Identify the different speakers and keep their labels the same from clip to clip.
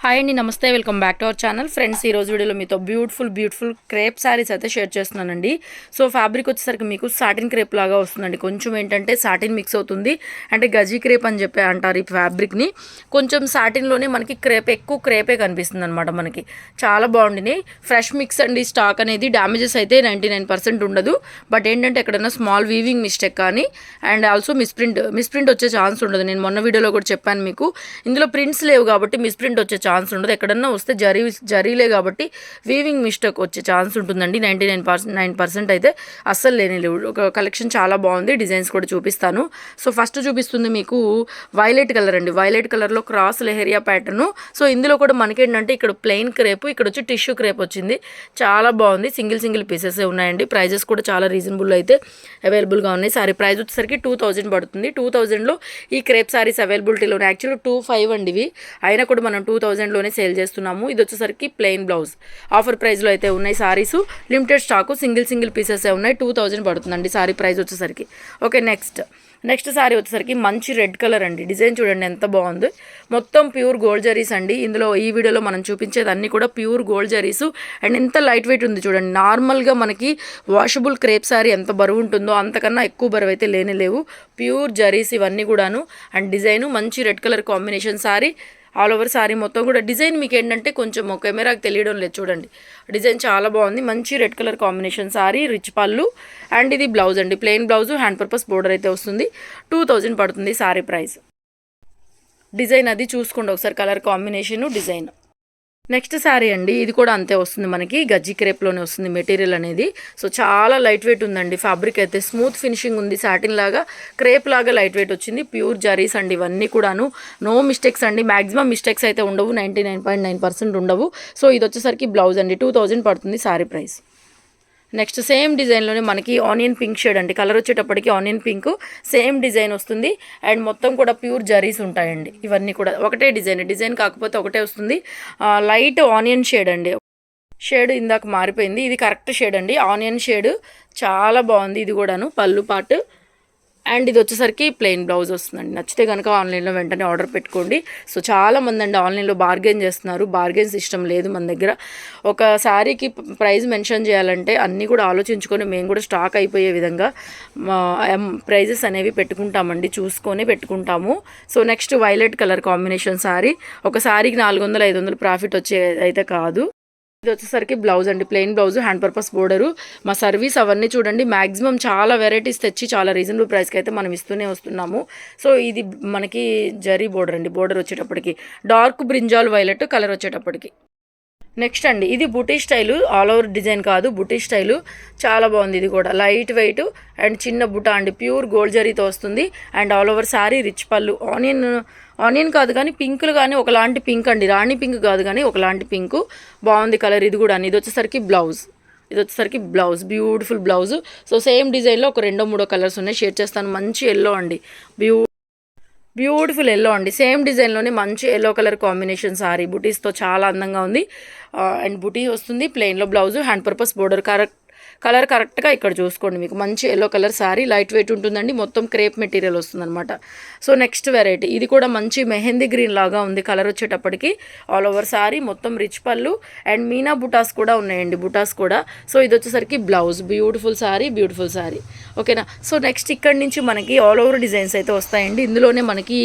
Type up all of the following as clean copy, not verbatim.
Speaker 1: Hi అండి, నమస్తే. Welcome back to our channel. Friends, ఈ రోజు వీడియోలో మీతో బ్యూటిఫుల్ క్రేప్ శారీస్ అయితే షేర్ చేస్తున్నానండి. సో ఫ్యాబ్రిక్ వచ్చేసరికి మీకు సాటిన్ క్రేప్ లాగా వస్తుందండి. కొంచెం ఏంటంటే సాటిన్ మిక్స్ అవుతుంది, అంటే గజీ క్రేప్ అని చెప్పి అంటారు ఈ ఫ్యాబ్రిక్ని. కొంచెం సాటిన్లోనే మనకి ఎక్కువ క్రేపే కనిపిస్తుంది అనమాట. మనకి చాలా బాగుండినాయి. ఫ్రెష్ మిక్స్ అండి. స్టాక్ అనేది డ్యామేజెస్ అయితే 99% ఉండదు. బట్ ఏంటంటే ఎక్కడైనా స్మాల్ వీవింగ్ మిస్టేక్ కానీ అండ్ ఆల్సో మిస్ప్రింట్ వచ్చే ఛాన్స్ ఉండదు. నేను మొన్న వీడియోలో కూడా చెప్పాను మీకు, ఇందులో ప్రింట్స్ లేవు కాబట్టి మిస్ప్రింట్ వచ్చే ఛాన్స్ ఉండదు. ఎక్కడన్నా వస్తే జరీలే కాబట్టి వీవింగ్ మిస్టేక్ వచ్చే ఛాన్స్ ఉంటుందండి. 99% అయితే అస్సలు లేవు. ఒక కలెక్షన్ చాలా బాగుంది. డిజైన్స్ కూడా చూపిస్తాను. సో ఫస్ట్ చూపిస్తుంది మీకు వైలెట్ కలర్ అండి. వైలెట్ కలర్లో క్రాస్ లెహరియా ప్యాటర్న్. సో ఇందులో కూడా మనకేంటంటే ఇక్కడ ప్లెయిన్ క్రేప్, ఇక్కడ వచ్చి టిష్యూ క్రేప్ వచ్చింది. చాలా బాగుంది. సింగిల్ పీసెస్ ఉన్నాయండి. ప్రైజెస్ కూడా చాలా రీజనబుల్ అయితే అవైలబుల్గా ఉన్నాయి. సారీ ప్రైస్ వచ్చేసరికి 2000 పడుతుంది. 2000లో ఈ క్రేప్ సారీస్ అవైలబిలిటీలోనే. యాక్చువల్లీ 2500 అండి ఇవి, అయినా కూడా మనం 2000లోనే సేల్ చేస్తున్నాము. ఇది వచ్చేసరికి ప్లెయిన్ బ్లౌజ్. ఆఫర్ ప్రైస్లో అయితే ఉన్నాయి saris. Limited stock, single pieces ఉన్నాయి. 2000 పడుతుందండి సారీ ప్రైస్ వచ్చేసరికి. ఓకే, నెక్స్ట్ సారీ వచ్చేసరికి మంచి రెడ్ కలర్ అండి. డిజైన్ చూడండి ఎంత బాగుంది. మొత్తం ప్యూర్ గోల్డ్ జరీస్ అండి. ఇందులో ఈ వీడియోలో మనం చూపించేది అన్నీ కూడా ప్యూర్ గోల్డ్ జరీస్. అండ్ ఎంత లైట్ వెయిట్ ఉంది చూడండి. నార్మల్గా మనకి వాషబుల్ క్రేప్ సారీ ఎంత బరువు ఉంటుందో అంతకన్నా ఎక్కువ బరువు అయితే లేవు. ప్యూర్ జరీస్ ఇవన్నీ కూడాను. అండ్ డిజైన్ మంచి red colour combination sorry. All over sari మొత్తం కూడా డిజైన్ మీకు ఏంటంటే కొంచెం కెమెరాకి తెలియడం లేదు చూడండి. డిజైన్ చాలా బాగుంది. మంచి red colour combination sorry, rich పళ్ళు. అండ్ ఇది బ్లౌజ్ అండి, plain blouse, hand purpose border అయితే వస్తుంది. 2000 పడుతుంది సారీ ప్రైస్. డిజైన్ అది చూసుకోండి ఒకసారి, colour combination, design. Next sari అండి. ఇది కూడా అంతే వస్తుంది మనకి, గజ్జి క్రేప్లోనే వస్తుంది మెటీరియల్ అనేది. సో చాలా లైట్ వెయిట్ ఉందండి. ఫ్యాబ్రిక్ అయితే స్మూత్ ఫినిషింగ్ ఉంది. సాటిన్ లాగా క్రేప్ లాగా లైట్ వెయిట్ వచ్చింది. ప్యూర్ జరీస్ అండి ఇవన్నీ కూడాను. నో మిస్టేక్స్ అండి. మ్యాక్సిమం మిస్టేక్స్ అయితే ఉండవు, 99.9% ఉండవు. సో ఇది వచ్చేసరికి బ్లౌజ్ అండి. 2000 పడుతుంది సారీ ప్రైస్. నెక్స్ట్ సేమ్ డిజైన్లోనే మనకి ఆనియన్ పింక్ షేడ్ అండి. కలర్ వచ్చేటప్పటికి ఆనియన్ పింక్ సేమ్ డిజైన్ వస్తుంది. అండ్ మొత్తం కూడా ప్యూర్ జరీస్ ఉంటాయండి. ఇవన్నీ కూడా ఒకటే డిజైన్ కాకపోతే ఒకటే వస్తుంది. లైట్ ఆనియన్ షేడ్ అండి. షేడ్ ఇందాక మారిపోయింది, ఇది కరెక్ట్ షేడ్ అండి. ఆనియన్ షేడ్ చాలా బాగుంది. ఇది కూడాను పళ్ళు పాటు. అండ్ ఇది వచ్చేసరికి ప్లెయిన్ బ్లౌజ్ వస్తుందండి. నచ్చితే కనుక ఆన్లైన్లో వెంటనే ఆర్డర్ పెట్టుకోండి. సో చాలామంది అండి ఆన్లైన్లో బార్గెన్ చేస్తున్నారు. బార్గెన్ సిస్టమ్ లేదు మన దగ్గర. ఒక శారీకి ప్రైస్ మెన్షన్ చేయాలంటే అన్నీ కూడా ఆలోచించుకొని మేము కూడా స్టాక్ అయిపోయే విధంగా ప్రైజెస్ అనేవి పెట్టుకుంటామండి, చూసుకొని పెట్టుకుంటాము. So next violet colour combination sari. ఒక శారీకి 400-500 ప్రాఫిట్ వచ్చే అయితే కాదు. ఇది వచ్చేసరికి బ్లౌజ్ అండి, plain blouse, hand purpose border. మా సర్వీస్ అవన్నీ చూడండి. మ్యాక్సిమం చాలా వెరైటీస్ తెచ్చి చాలా రీజనబుల్ ప్రైస్కి అయితే మనం ఇస్తూనే వస్తున్నాము. సో ఇది మనకి జరీ బోర్డర్ అండి. బోర్డర్ వచ్చేటప్పటికి డార్క్ బ్రింజాల్ వైలెట్ కలర్ వచ్చేటప్పటికి. నెక్స్ట్ అండి, ఇది బుటీ స్టైలు, ఆల్ ఓవర్ డిజైన్ కాదు, బుటీ స్టైలు. చాలా బాగుంది. ఇది కూడా లైట్ వెయిట్ అండ్ చిన్న బుటా అండి. ప్యూర్ గోల్డ్ జరీతో వస్తుంది. And all over sari rich పళ్ళు. ఆనియన్ కాదు కానీ పింకులు కానీ ఒకలాంటి పింక్ అండి. రాణి పింక్ కాదు కానీ ఒకలాంటి పింక్. బాగుంది కలర్. ఇది కూడా. ఇది వచ్చేసరికి blouse. Beautiful blouse. So same డిజైన్లో ఒక 2-3 కలర్స్ ఉన్నాయి, షేర్ చేస్తాను. మంచి ఎల్లో అండి, బ్యూటిఫుల్ ఎల్లో అండి. సేమ్ డిజైన్లోనే మంచి ఎల్లో కలర్ కాంబినేషన్ సారీ. బుటీస్తో చాలా అందంగా ఉంది. అండ్ బుటీ వస్తుంది, ప్లెయిన్లో blouse, hand purpose border. Colour కరెక్ట్గా ఇక్కడ చూసుకోండి. మీకు మంచి yellow colour sari, light weight ఉంటుందండి. మొత్తం క్రేప్ మెటీరియల్ వస్తుందన్నమాట. సో నెక్స్ట్ వెరైటీ, ఇది కూడా మంచి మెహందీ గ్రీన్ లాగా ఉంది కలర్ వచ్చేటప్పటికి. ఆల్ ఓవర్ సారీ మొత్తం రిచ్ పళ్ళు అండ్ మీనా బుటాస్ కూడా ఉన్నాయండి, బుటాస్ కూడా. సో ఇది వచ్చేసరికి బ్లౌజ్. Beautiful sorry. ఓకేనా. సో నెక్స్ట్ ఇక్కడ నుంచి మనకి ఆల్ ఓవర్ డిజైన్స్ అయితే వస్తాయండి. ఇందులోనే మనకి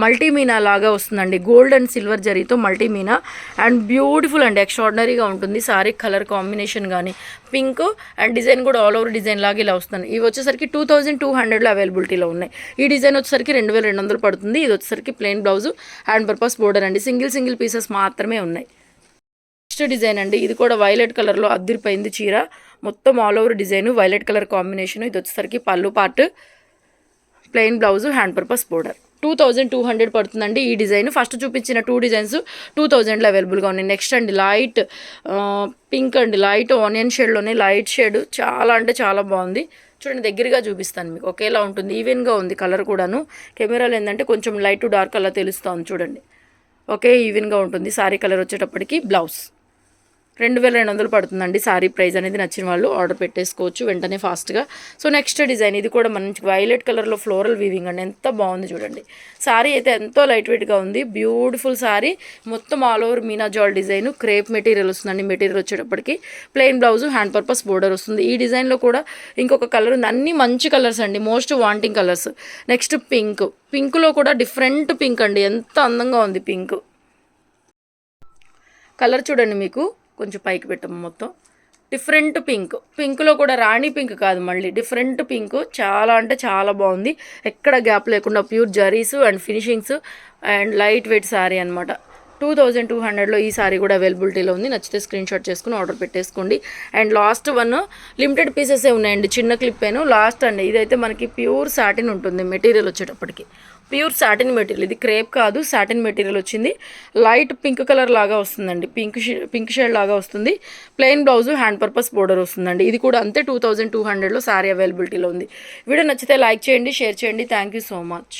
Speaker 1: మల్టీ మీనా లాగా వస్తుందండి. గోల్డ్ అండ్ సిల్వర్ జరీతో మల్టీ మీనా. అండ్ బ్యూటిఫుల్ అండి, ఎక్స్ట్రాడినరీగా ఉంటుంది సారీ. కలర్ కాంబినేషన్ కానీ పింక్ అండ్ డిజైన్ కూడా ఆల్ ఓవర్ డిజైన్ లాగా ఇలా వస్తుంది. ఇవి వచ్చేసరికి 2200లో అవైలబిలిటీలో ఉన్నాయి. ఈ డిజైన్ వచ్చేసరికి 2200 పడుతుంది. ఇది వచ్చేసరికి plain blouse, hand purpose border అండి. సింగిల్ పీసెస్ మాత్రమే ఉన్నాయి. నెక్స్ట్ డిజైన్ అండి. ఇది కూడా వైలెట్ కలర్లో అద్దిరిపోయింది చీర. మొత్తం all over design violet colour combination. ఇది వచ్చేసరికి పళ్ళు part, plain blouse, hand purpose border. 2200 పడుతుందండి ఈ డిజైన్. ఫస్ట్ చూపించిన 2 డిజైన్స్ 2000లో అవైలబుల్గా ఉన్నాయి. నెక్స్ట్ అండి లైట్ పింక్ అండి, లైట్ ఆనియన్ షేడ్లోనే లైట్ షేడ్. చాలా అంటే చాలా బాగుంది. చూడండి, దగ్గరగా చూపిస్తాను మీకు. ఒకేలా ఉంటుంది, ఈవెన్గా ఉంది కలర్ కూడాను. కెమెరాలో ఏంటంటే కొంచెం లైట్ టు డార్క్ అలా తెలుస్తుంది చూడండి. ఓకే, ఈవెన్గా ఉంటుంది. సారీ కలర్ వచ్చేటప్పటికి బ్లౌజ్ 2200 పడుతుందండి సారీ ప్రైస్ అనేది. నచ్చిన వాళ్ళు ఆర్డర్ పెట్టేసుకోవచ్చు వెంటనే ఫాస్ట్గా. సో నెక్స్ట్ డిజైన్ ఇది కూడా మంచి వైలెట్ కలర్లో ఫ్లోరల్ వీవింగ్ అండి, ఎంత బాగుంది చూడండి. సారీ అయితే ఎంతో లైట్ వెయిట్గా ఉంది, బ్యూటిఫుల్ సారీ. మొత్తం ఆల్ ఓవర్ మీనా జాల్ డిజైన్, క్రేప్ మెటీరియల్ వస్తుందండి. మెటీరియల్ వచ్చేటప్పటికి plain blouse, hand purpose border వస్తుంది. ఈ డిజైన్లో కూడా ఇంకొక కలర్ ఉంది, అన్ని మంచి కలర్స్ అండి, మోస్ట్ వాంటింగ్ కలర్స్. నెక్స్ట్ పింక్లో కూడా డిఫరెంట్ పింక్ అండి, ఎంత అందంగా ఉంది పింక్ కలర్ చూడండి. మీకు కొంచెం పైకి పెట్టాము, మొత్తం డిఫరెంట్ పింక్లో కూడా రాణి పింక్ కాదు, మళ్ళీ డిఫరెంట్ పింక్, చాలా అంటే చాలా బాగుంది. ఎక్కడ గ్యాప్ లేకుండా pure zaris and finishings and light weight sari అనమాట. 2200లో ఈ సారీ కూడా అవైలబిలిటీలో ఉంది. నచ్చితే స్క్రీన్ షాట్ చేసుకుని ఆర్డర్ పెట్టేసుకోండి. అండ్ లాస్ట్ వన్ లిమిటెడ్ పీసెసే ఉన్నాయండి, చిన్న క్లిప్పేను లాస్ట్ అండి. ఇదైతే మనకి ప్యూర్ సాటిన్ ఉంటుంది మెటీరియల్ వచ్చేటప్పటికి, ప్యూర్ సాటిన్ మెటీరియల్. ఇది క్రేప్ కాదు, సాటిన్ మెటీరియల్ వచ్చింది. లైట్ పింక్ కలర్ లాగా వస్తుందండి, పింక్ షేడ్ లాగా వస్తుంది. Plain blouse, hand purpose border వస్తుందండి. ఇది కూడా అంతే 2200లో సారీ అవైలబిలిటీలో ఉంది. వీడియో నచ్చితే లైక్ చేయండి, షేర్ చేయండి. Thank you so much.